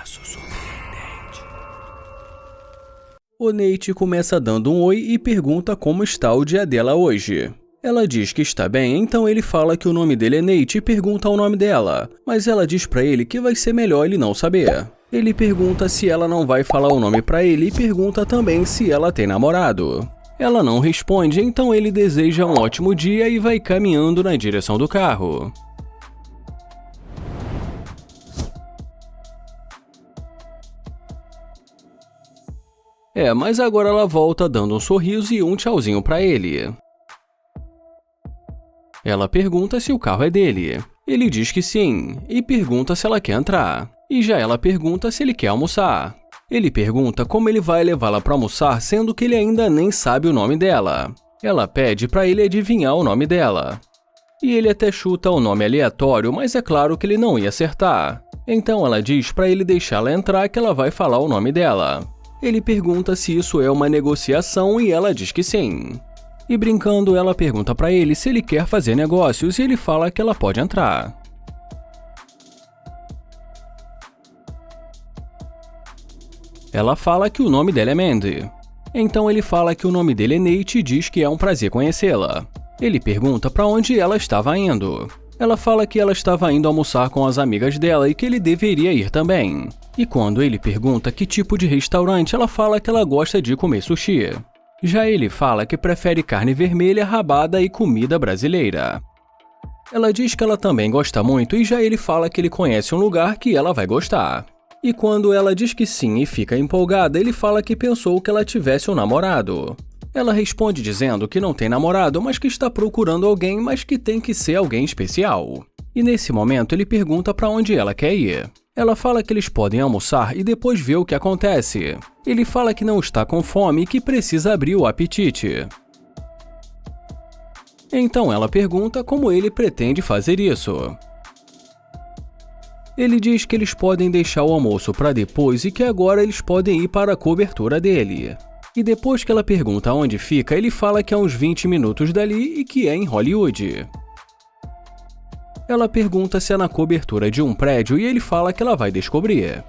Caso surpreendente. O Nate começa dando um oi e pergunta como está o dia dela hoje. Ela diz que está bem, então ele fala que o nome dele é Nate e pergunta o nome dela, mas ela diz pra ele que vai ser melhor ele não saber. Ele pergunta se ela não vai falar o nome pra ele e pergunta também se ela tem namorado. Ela não responde, então ele deseja um ótimo dia e vai caminhando na direção do carro. Mas agora ela volta dando um sorriso e um tchauzinho pra ele. Ela pergunta se o carro é dele. Ele diz que sim, e pergunta se ela quer entrar. E já ela pergunta se ele quer almoçar. Ele pergunta como ele vai levá-la para almoçar, sendo que ele ainda nem sabe o nome dela. Ela pede para ele adivinhar o nome dela. E ele até chuta o nome aleatório, mas é claro que ele não ia acertar. Então ela diz para ele deixá-la entrar que ela vai falar o nome dela. Ele pergunta se isso é uma negociação e ela diz que sim. E brincando, ela pergunta para ele se ele quer fazer negócios e ele fala que ela pode entrar. Ela fala que o nome dela é Mandy. Então ele fala que o nome dele é Nate e diz que é um prazer conhecê-la. Ele pergunta para onde ela estava indo. Ela fala que ela estava indo almoçar com as amigas dela e que ele deveria ir também. E quando ele pergunta que tipo de restaurante, ela fala que ela gosta de comer sushi. Já ele fala que prefere carne vermelha, rabada e comida brasileira. Ela diz que ela também gosta muito e já ele fala que ele conhece um lugar que ela vai gostar. E quando ela diz que sim e fica empolgada, ele fala que pensou que ela tivesse um namorado. Ela responde dizendo que não tem namorado, mas que está procurando alguém, mas que tem que ser alguém especial. E nesse momento ele pergunta para onde ela quer ir. Ela fala que eles podem almoçar e depois ver o que acontece. Ele fala que não está com fome e que precisa abrir o apetite. Então ela pergunta como ele pretende fazer isso. Ele diz que eles podem deixar o almoço para depois e que agora eles podem ir para a cobertura dele. E depois que ela pergunta onde fica, ele fala que é uns 20 minutos dali e que é em Hollywood. Ela pergunta se é na cobertura de um prédio e ele fala que ela vai descobrir.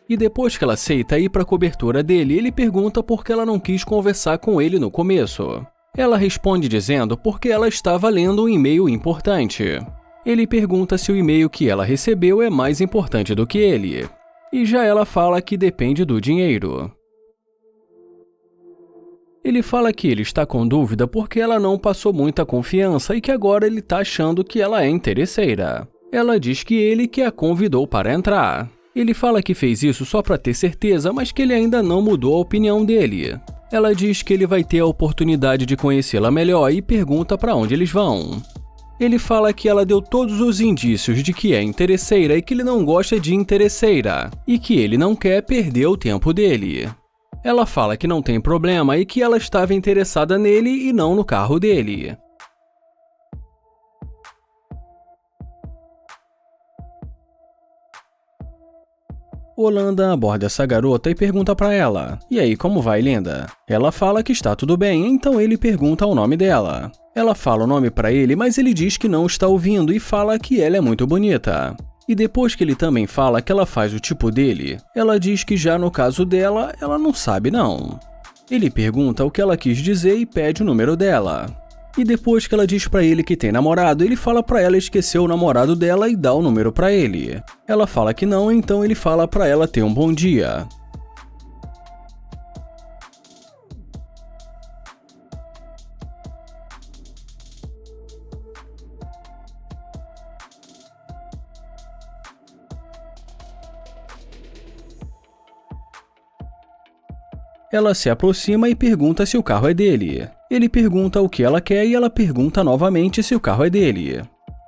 E depois que ela aceita ir para a cobertura dele, ele pergunta por que ela não quis conversar com ele no começo. Ela responde dizendo porque ela estava lendo um e-mail importante. Ele pergunta se o e-mail que ela recebeu é mais importante do que ele. E já ela fala que depende do dinheiro. Ele fala que ele está com dúvida porque ela não passou muita confiança e que agora ele está achando que ela é interesseira. Ela diz que ele que a convidou para entrar. Ele fala que fez isso só para ter certeza, mas que ele ainda não mudou a opinião dele. Ela diz que ele vai ter a oportunidade de conhecê-la melhor e pergunta para onde eles vão. Ele fala que ela deu todos os indícios de que é interesseira e que ele não gosta de interesseira, e que ele não quer perder o tempo dele. Ela fala que não tem problema e que ela estava interessada nele e não no carro dele. Holanda aborda essa garota e pergunta pra ela: "E aí, como vai, linda?" Ela fala que está tudo bem, então ele pergunta o nome dela. Ela fala o nome pra ele, mas ele diz que não está ouvindo e fala que ela é muito bonita. E depois que ele também fala que ela faz o tipo dele, ela diz que já no caso dela, ela não sabe não. Ele pergunta o que ela quis dizer e pede o número dela. E depois que ela diz pra ele que tem namorado, ele fala pra ela esquecer o namorado dela e dá o número pra ele. Ela fala que não, então ele fala pra ela ter um bom dia. Ela se aproxima e pergunta se o carro é dele. Ele pergunta o que ela quer e ela pergunta novamente se o carro é dele.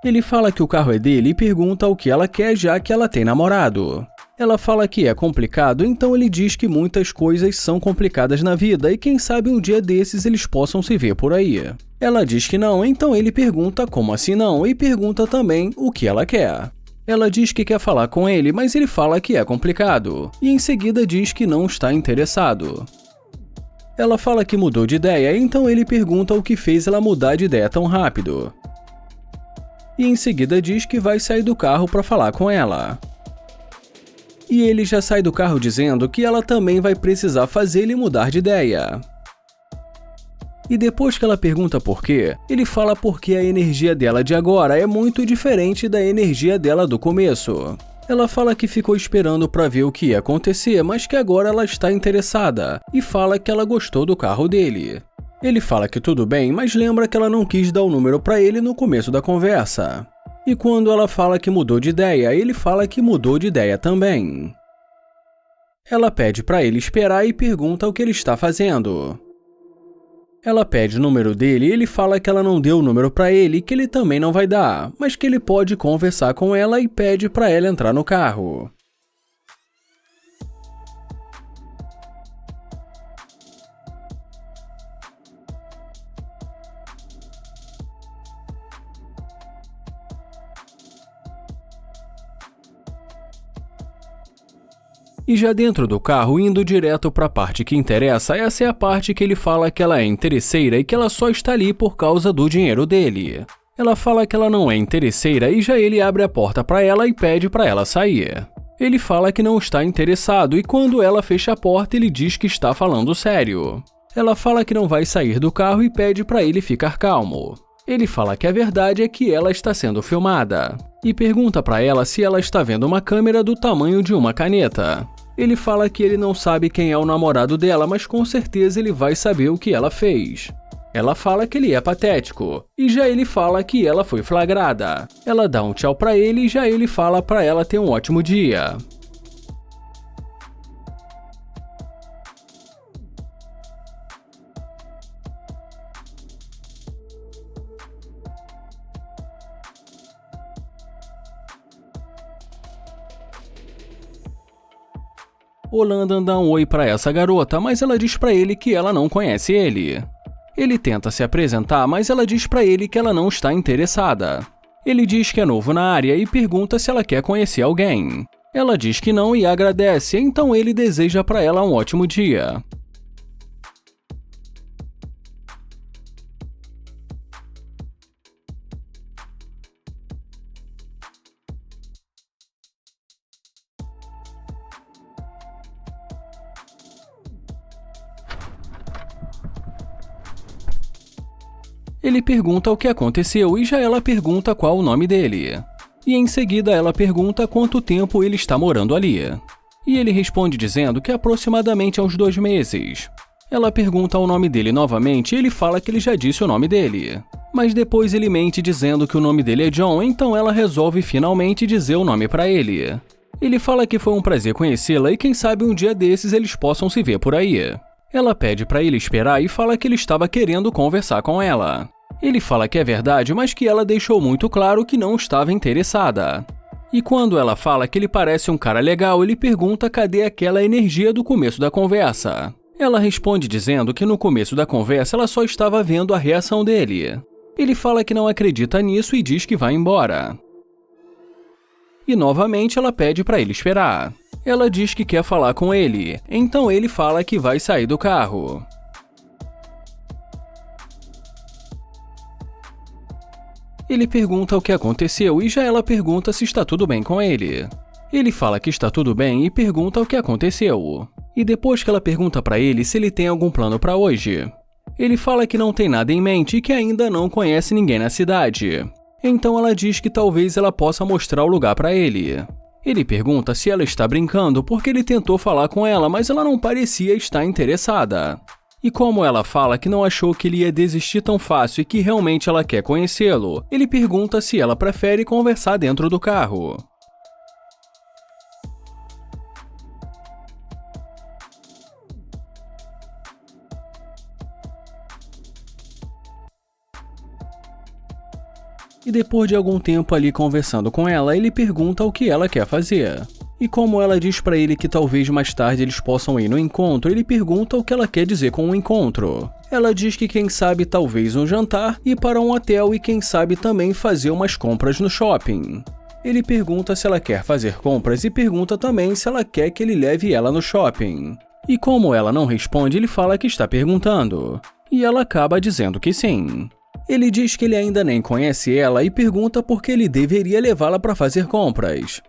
Ele fala que o carro é dele e pergunta o que ela quer já que ela tem namorado. Ela fala que é complicado, então ele diz que muitas coisas são complicadas na vida e quem sabe um dia desses eles possam se ver por aí. Ela diz que não, então ele pergunta como assim não e pergunta também o que ela quer. Ela diz que quer falar com ele, mas ele fala que é complicado, e em seguida diz que não está interessado. Ela fala que mudou de ideia, então ele pergunta o que fez ela mudar de ideia tão rápido. E em seguida diz que vai sair do carro para falar com ela. E ele já sai do carro dizendo que ela também vai precisar fazer ele mudar de ideia. E depois que ela pergunta por quê, ele fala porque a energia dela de agora é muito diferente da energia dela do começo. Ela fala que ficou esperando para ver o que ia acontecer, mas que agora ela está interessada, e fala que ela gostou do carro dele. Ele fala que tudo bem, mas lembra que ela não quis dar o número para ele no começo da conversa. E quando ela fala que mudou de ideia, ele fala que mudou de ideia também. Ela pede para ele esperar e pergunta o que ele está fazendo. Ela pede o número dele e ele fala que ela não deu o número para ele e que ele também não vai dar, mas que ele pode conversar com ela e pede para ela entrar no carro. E já dentro do carro, indo direto para a parte que interessa, essa é a parte que ele fala que ela é interesseira e que ela só está ali por causa do dinheiro dele. Ela fala que ela não é interesseira e já ele abre a porta para ela e pede para ela sair. Ele fala que não está interessado e quando ela fecha a porta, ele diz que está falando sério. Ela fala que não vai sair do carro e pede para ele ficar calmo. Ele fala que a verdade é que ela está sendo filmada e pergunta para ela se ela está vendo uma câmera do tamanho de uma caneta. Ele fala que ele não sabe quem é o namorado dela, mas com certeza ele vai saber o que ela fez. Ela fala que ele é patético, e já ele fala que ela foi flagrada. Ela dá um tchau pra ele e já ele fala pra ela ter um ótimo dia. O Landon dá um oi pra essa garota, mas ela diz pra ele que ela não conhece ele. Ele tenta se apresentar, mas ela diz pra ele que ela não está interessada. Ele diz que é novo na área e pergunta se ela quer conhecer alguém. Ela diz que não e agradece, então ele deseja pra ela um ótimo dia. Ele pergunta o que aconteceu e já ela pergunta qual o nome dele. E em seguida ela pergunta quanto tempo ele está morando ali. E ele responde dizendo que aproximadamente há uns 2 meses. Ela pergunta o nome dele novamente e ele fala que ele já disse o nome dele. Mas depois ele mente dizendo que o nome dele é John, então ela resolve finalmente dizer o nome para ele. Ele fala que foi um prazer conhecê-la e quem sabe um dia desses eles possam se ver por aí. Ela pede para ele esperar e fala que ele estava querendo conversar com ela. Ele fala que é verdade, mas que ela deixou muito claro que não estava interessada. E quando ela fala que ele parece um cara legal, ele pergunta cadê aquela energia do começo da conversa. Ela responde dizendo que no começo da conversa ela só estava vendo a reação dele. Ele fala que não acredita nisso e diz que vai embora. E novamente ela pede para ele esperar. Ela diz que quer falar com ele, então ele fala que vai sair do carro. Ele pergunta o que aconteceu e já ela pergunta se está tudo bem com ele. Ele fala que está tudo bem e pergunta o que aconteceu. E depois que ela pergunta para ele se ele tem algum plano para hoje, ele fala que não tem nada em mente e que ainda não conhece ninguém na cidade. Então ela diz que talvez ela possa mostrar o lugar para ele. Ele pergunta se ela está brincando porque ele tentou falar com ela, mas ela não parecia estar interessada. E como ela fala que não achou que ele ia desistir tão fácil e que realmente ela quer conhecê-lo, ele pergunta se ela prefere conversar dentro do carro. E depois de algum tempo ali conversando com ela, ele pergunta o que ela quer fazer. E como ela diz pra ele que talvez mais tarde eles possam ir no encontro, ele pergunta o que ela quer dizer com o encontro. Ela diz que quem sabe talvez um jantar, ir para um hotel e quem sabe também fazer umas compras no shopping. Ele pergunta se ela quer fazer compras e pergunta também se ela quer que ele leve ela no shopping. E como ela não responde, ele fala que está perguntando. E ela acaba dizendo que sim. Ele diz que ele ainda nem conhece ela e pergunta por que ele deveria levá-la para fazer compras.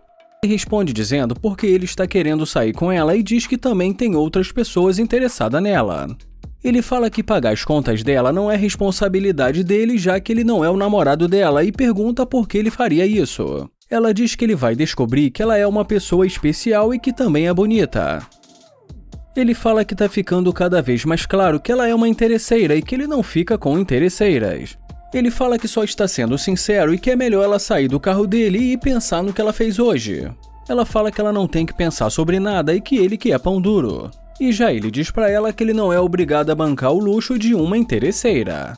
Ele responde dizendo porque ele está querendo sair com ela e diz que também tem outras pessoas interessadas nela. Ele fala que pagar as contas dela não é responsabilidade dele, já que ele não é o namorado dela, e pergunta por que ele faria isso. Ela diz que ele vai descobrir que ela é uma pessoa especial e que também é bonita. Ele fala que tá ficando cada vez mais claro que ela é uma interesseira e que ele não fica com interesseiras. Ele fala que só está sendo sincero e que é melhor ela sair do carro dele e pensar no que ela fez hoje. Ela fala que ela não tem que pensar sobre nada e que ele que é pão duro. E já ele diz pra ela que ele não é obrigado a bancar o luxo de uma interesseira.